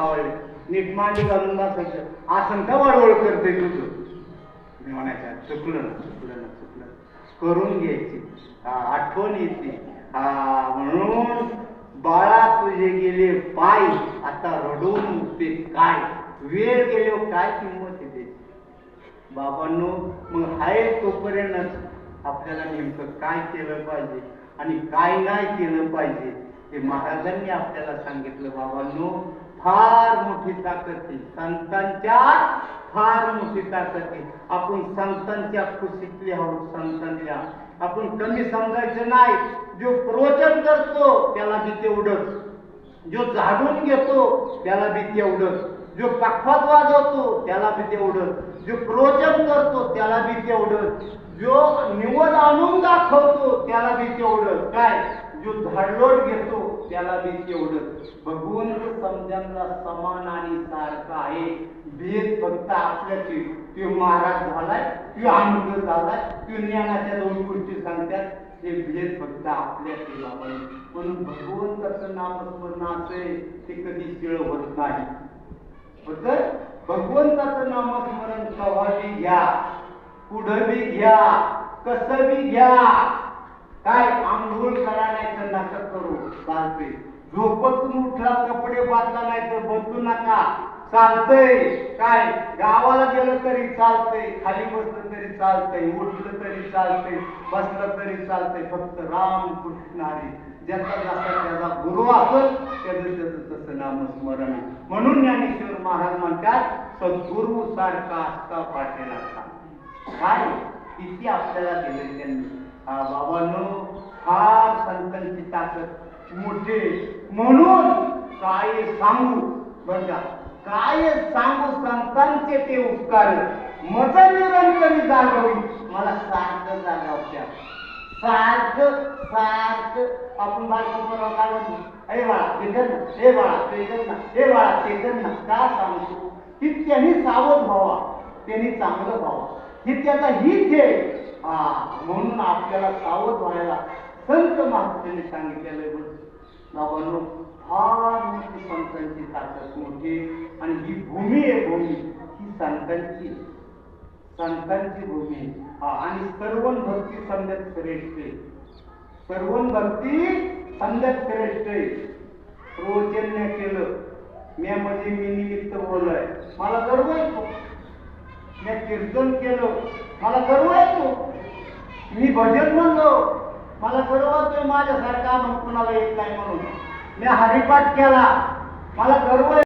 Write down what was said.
मावळले, नीट मांडी घालून बसायचं, आसन का वळवळ करतोय तुझं? मी म्हणायचं चुकलं ना, चुकलं ना, चुकलं, करून घ्यायची. आठवण येते. म्हणून बाळा तुझे गेले पाय, आता रडून ते काय, वेळ गेल्यावर काय किंमत येते बाबांनो. मग हाय तोपर्यंत आपल्याला नेमकं काय केलं पाहिजे आणि काय नाही केलं पाहिजे हे महाराजांनी आपल्याला सांगितलं. बाबांनो, फार मोठी ताकद आहे संतांच्या, फार मोठी ताकद आहे. आपण संतांच्या खुशीतले आहोत. संतांच्या आपण कमी समजायचं नाही. जो प्रवचन करतो त्याला बी तेवढंच, जो झाडून घेतो त्याला बी तेवढंच, जो पखवाज वाजवतो त्याला बी तेवढंच, जो प्रवचन करतो त्याला बी तेवढंच, जो निवड आणून दाखवतो त्याला बी तेवढंच, काय जो धाडलोट घेतो त्याला बी तेवढंच. भगवंत समजायला समान आणि सारखा आहे. भेद फक्त आपल्याची. तो महाराज झालाय, तो आनंद झालाय, तो ज्ञानाच्या दोन गोष्टी सांगतात, ते भेद फक्त आपल्याची बाबा. म्हणून भगवंताचं नामस्मरण असे ते कधी शिळ होत नाही. फक्त भगवंताचं नामस्मरण कवा बी घ्या, पुढं बी घ्या, कसं बी घ्या. काय आंघोळ करा नाही तर नका करू, चालते. झोपतून उठला कपडे बांधला नाही तर बदलू नका, चालतंय. काय गावाला गेलं तरी चालतंय, खाली बसलं तरी चालतंय, उठलं तरी चालतंय, बसलं तरी चालतंय. फक्त राम कृष्ण हरी, ज्याचा जसा त्याचा गुरु असेल त्याचं तसं नामस्मरण. म्हणून ज्ञानेश्वर महाराज म्हणतात, सद्गुरु सारखा असता पाठीला. काय किती आपल्याला दिले त्यांनी. बाबांनो, फार संतांची ताकद मोठी. म्हणून काय सांगू बरं का, काय सांगू संतांचे ते उपकार. मज निरंतरी जागवी, मला सारखं जागावत्या, सारखं सारखं. आपण बाळा काढून, अरे बाळा ते कर ना, हे बाळा ते कर ना, हे बाळा ते कर ना, का सांगतो की त्यांनी सावध व्हावा, त्यांनी चांगलं व्हावं, ही त्याचा हीच आहे. म्हणून आपल्याला सावध व्हायला संत महात्म्याने सांगितलेलं. बाबांनो, फार मोठी संतांची ताकद मोठी. आणि ही भूमी आहे, भूमी ही संतांची, संतांची भूमी. आणि सर्वन भक्ती संगत श्रेष्ठ, सर्वन भक्ती संगत श्रेष्ठ. प्रवचन केलं मी, म्हणजे मी निमित्त बोललोय, मला गर्व येतो. मी कीर्तन केलं, मला गर्व येतो. मी भजन म्हणलो, मला गर्व येतो. माझ्यासारखा मग कुणाला येत नाही म्हणून. मी हरिपाठ केला, मला गर्व